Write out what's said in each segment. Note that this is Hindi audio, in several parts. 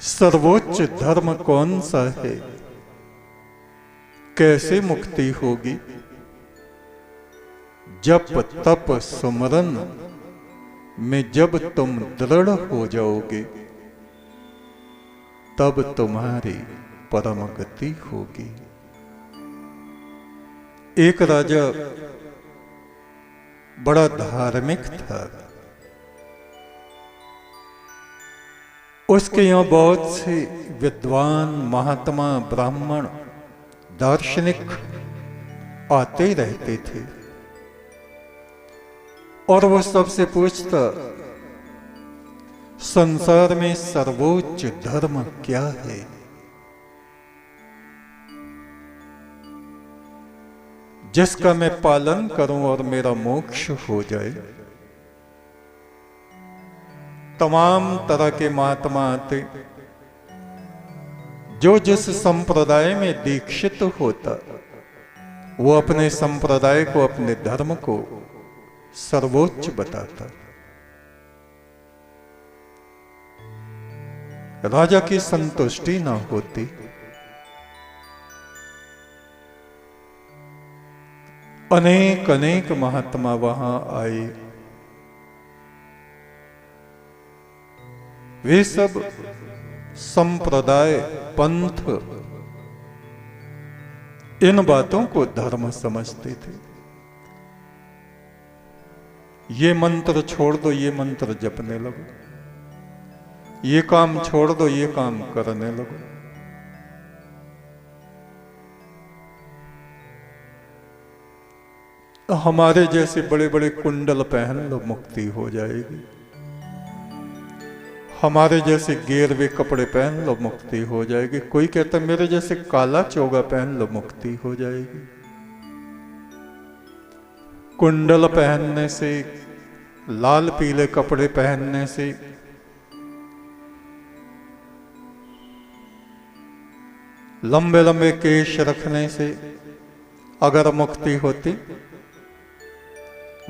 सर्वोच्च धर्म कौन सा है? कैसे मुक्ति होगी? जप तप सुमरन में जब तुम दृढ़ हो जाओगे, तब तुम्हारी परम गति होगी। एक राजा बड़ा धार्मिक था। उसके यहाँ बहुत से विद्वान, महात्मा, ब्राह्मण, दार्शनिक आते रहते थे और वो सबसे पूछता, संसार में सर्वोच्च धर्म क्या है? जिसका मैं पालन करूं और मेरा मोक्ष हो जाए। तमाम तरह के महात्मा आते, जो जिस संप्रदाय में दीक्षित होता, वो अपने संप्रदाय को, अपने धर्म को सर्वोच्च बताता। राजा की संतुष्टि ना होती। अनेक अनेक महात्मा वहां आए। वे सब संप्रदाय, पंथ, इन बातों को धर्म समझते थे। ये मंत्र छोड़ दो, ये मंत्र जपने लगो। ये काम छोड़ दो, ये काम करने लगो। हमारे जैसे बड़े बड़े कुंडल पहन लो, मुक्ति हो जाएगी। हमारे जैसे गेरवे कपड़े पहन लो, मुक्ति हो जाएगी। कोई कहता मेरे जैसे काला चोगा पहन लो, मुक्ति हो जाएगी। कुंडल पहनने से, लाल पीले कपड़े पहनने से, लंबे लंबे केश रखने से अगर मुक्ति होती।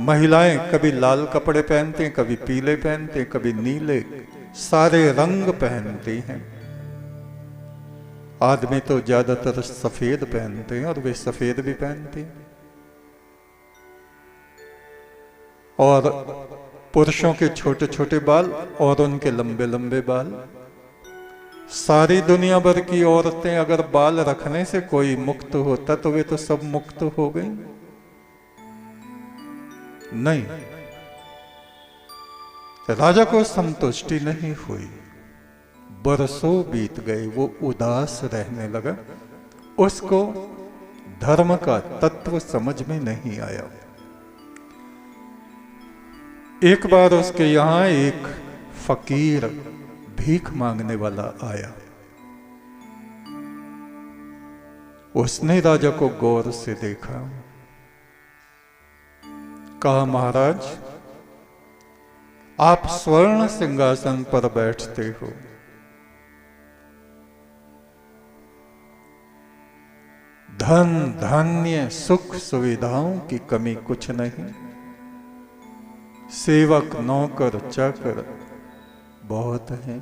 महिलाएं कभी लाल कपड़े पहनती हैं, कभी पीले पहनती हैं, कभी नीले, सारे रंग पहनती हैं। आदमी तो ज्यादातर सफेद पहनते हैं और वे सफेद भी पहनते हैं। और पुरुषों के छोटे छोटे बाल और उनके लंबे लंबे बाल। सारी दुनिया भर की औरतें अगर बाल रखने से कोई मुक्त होता तो वे तो सब मुक्त हो गई। नहीं, राजा को संतुष्टि नहीं हुई। बरसों बीत गए, वो उदास रहने लगा। उसको धर्म का तत्व समझ में नहीं आया। एक बार उसके यहां एक फकीर, भीख मांगने वाला आया। उसने राजा को गौर से देखा। कहा, महाराज, आप स्वर्ण सिंहासन पर बैठते हो, धन धान्य सुख सुविधाओं की कमी कुछ नहीं, सेवक नौकर चाकर बहुत हैं,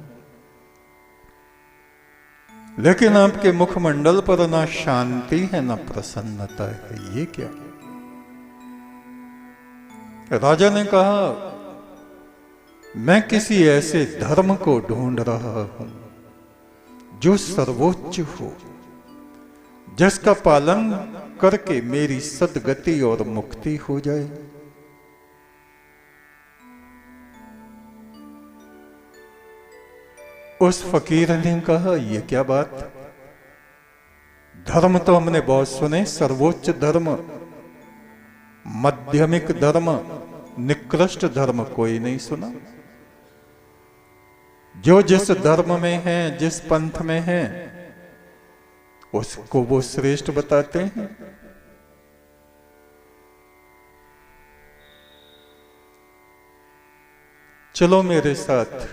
लेकिन आपके मुखमंडल पर ना शांति है ना प्रसन्नता है। ये क्या? राजा ने कहा, मैं किसी ऐसे धर्म को ढूंढ रहा हूं जो सर्वोच्च हो, जिसका पालन करके मेरी सद्गति और मुक्ति हो जाए। उस फकीर ने कहा, यह क्या बात? धर्म तो हमने बहुत सुने, सर्वोच्च धर्म, माध्यमिक धर्म, निकृष्ट धर्म कोई नहीं सुना। जो जिस धर्म में है, जिस पंथ में है, उसको वो श्रेष्ठ बताते हैं। चलो मेरे साथ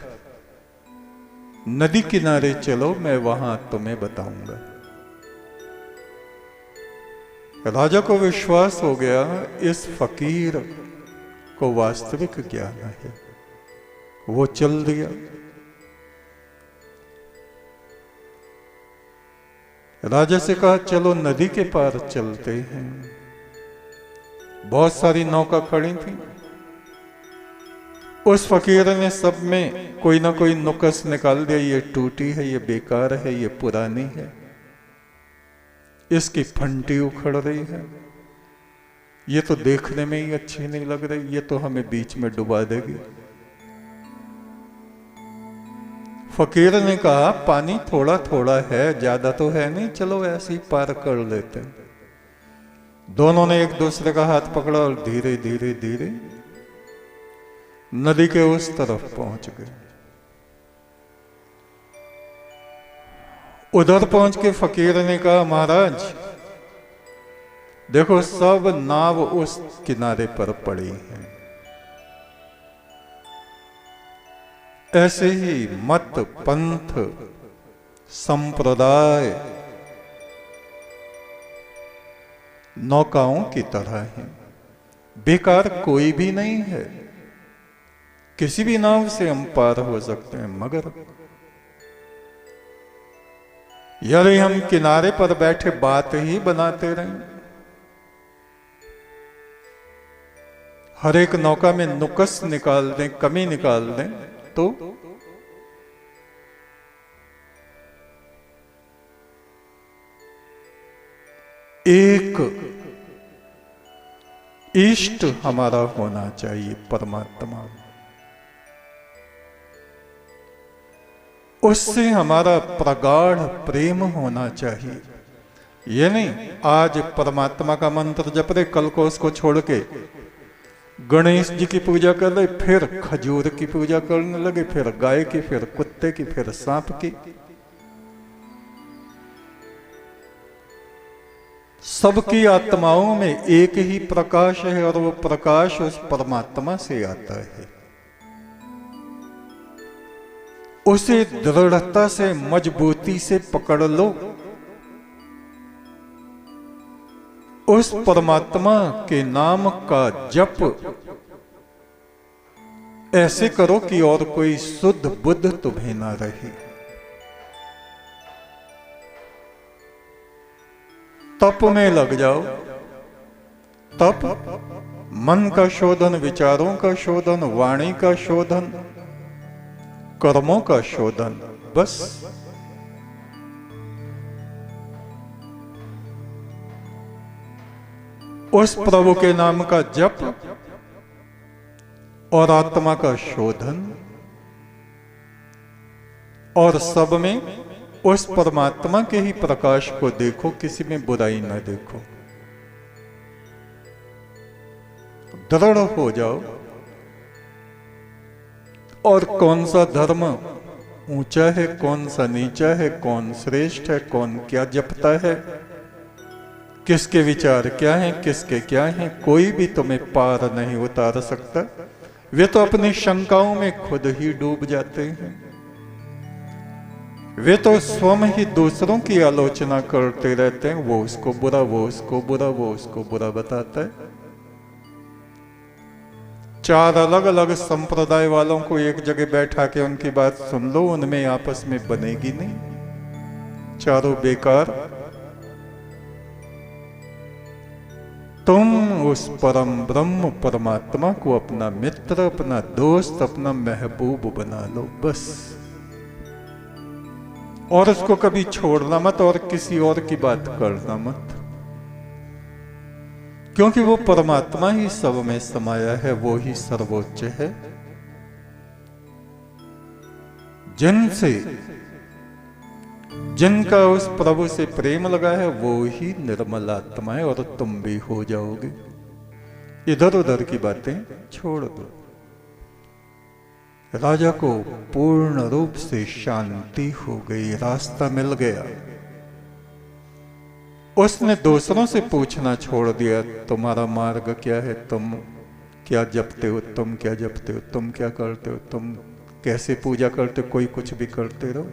नदी किनारे चलो, मैं वहां तुम्हें बताऊंगा। राजा को विश्वास हो गया, इस फकीर को वास्तविक ज्ञान है। वो चल दिया। राजा से कहा चलो नदी के पार चलते हैं। बहुत सारी नौका खड़ी थी। उस फकीर ने सब में कोई ना कोई नुक्स निकाल दिया, ये टूटी है, ये बेकार है, ये पुरानी है, इसकी फंटी उखड़ रही है, ये तो देखने में ही अच्छी नहीं लग रही, ये तो हमें बीच में डुबा देगी। फकीर ने कहा पानी थोड़ा थोड़ा है, ज्यादा तो है नहीं, चलो ऐसे ही पार कर लेते हैं। दोनों ने एक दूसरे का हाथ पकड़ा और धीरे धीरे धीरे नदी के उस तरफ पहुंच गए। उधर पहुंच के फकीर ने कहा महाराज देखो सब नाव उस किनारे पर पड़ी हैं, ऐसे ही मत पंथ संप्रदाय नौकाओं की तरह हैं, बेकार कोई भी नहीं है, किसी भी नाव से हम पार हो सकते हैं। मगर यदि हम किनारे पर बैठे बात ही बनाते रहें, हर एक नौका में नुक्स निकाल दें, कमी निकाल दें, तो एक इष्ट हमारा होना चाहिए परमात्मा, उससे हमारा प्रगाढ़ प्रेम होना चाहिए। ये नहीं आज परमात्मा का मंत्र जप रहे, कल को उसको छोड़ के गणेश जी की पूजा कर रहे, फिर खजूर की पूजा करने लगे, फिर गाय की, फिर कुत्ते की, फिर सांप की। सबकी आत्माओं में एक ही प्रकाश है और वो प्रकाश उस परमात्मा से आता है। उसे दृढ़ता से मजबूती से पकड़ लो, उस परमात्मा के नाम का जप ऐसे करो कि और कोई शुद्ध बुद्ध तुम्हें ना रहे। तप में लग जाओ, तप मन का शोधन, विचारों का शोधन, वाणी का शोधन, कर्मों का शोधन, बस। उस प्रभु के नाम का जप और आत्मा का शोधन, और सब में उस परमात्मा के ही प्रकाश को देखो, किसी में बुराई ना देखो। दृढ़ हो जाओ। और कौन सा धर्म ऊंचा है, कौन सा नीचा है, कौन श्रेष्ठ है, कौन क्या जपता है, किसके विचार क्या हैं, किसके क्या हैं, कोई भी तुम्हें पार नहीं उतार सकता। वे तो अपनी शंकाओं में खुद ही डूब जाते हैं। वे तो स्वयं ही दूसरों की आलोचना करते रहते हैं, वो उसको बुरा, वो उसको बुरा, वो उसको बुरा बताता है। चार अलग अलग संप्रदाय वालों को एक जगह बैठा के उनकी बात सुन लो, उनमें आपस में बनेगी नहीं, चारों बेकार। तुम उस परम ब्रह्म परमात्मा को अपना मित्र, अपना दोस्त, अपना महबूब बना लो, बस। और उसको कभी छोड़ना मत और किसी और की बात करना मत, क्योंकि वो परमात्मा ही सब में समाया है, वो ही सर्वोच्च है। जिनसे, जिनका उस प्रभु से प्रेम लगा है, वो ही निर्मल आत्मा है, और तुम भी हो जाओगे। इधर उधर की बातें छोड़ दो। राजा को पूर्ण रूप से शांति हो गई, रास्ता मिल गया। उसने दूसरों से पूछना छोड़ दिया, तुम्हारा मार्ग क्या है, तुम क्या जपते हो, तुम क्या जपते हो, तुम क्या करते हो, तुम कैसे पूजा करते हो, कोई कुछ भी करते रहो।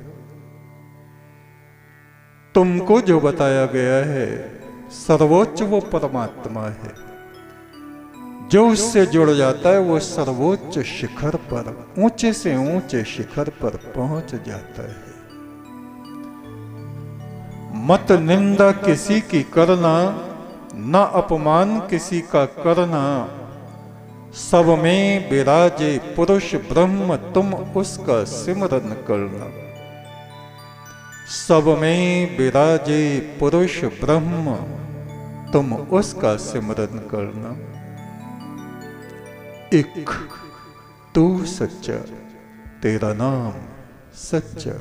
तुमको जो बताया गया है सर्वोच्च वो परमात्मा है। जो उससे जुड़ जाता है वो सर्वोच्च शिखर पर, ऊंचे से ऊंचे शिखर पर पहुंच जाता है। मत निंदा किसी की करना, न अपमान किसी का करना। सब में विराजे पुरुष ब्रह्म, तुम उसका सिमरन करना। सब में विराजे पुरुष ब्रह्म, तुम उसका सिमरन करना। एक तू सच्चा, तेरा नाम सच्चा।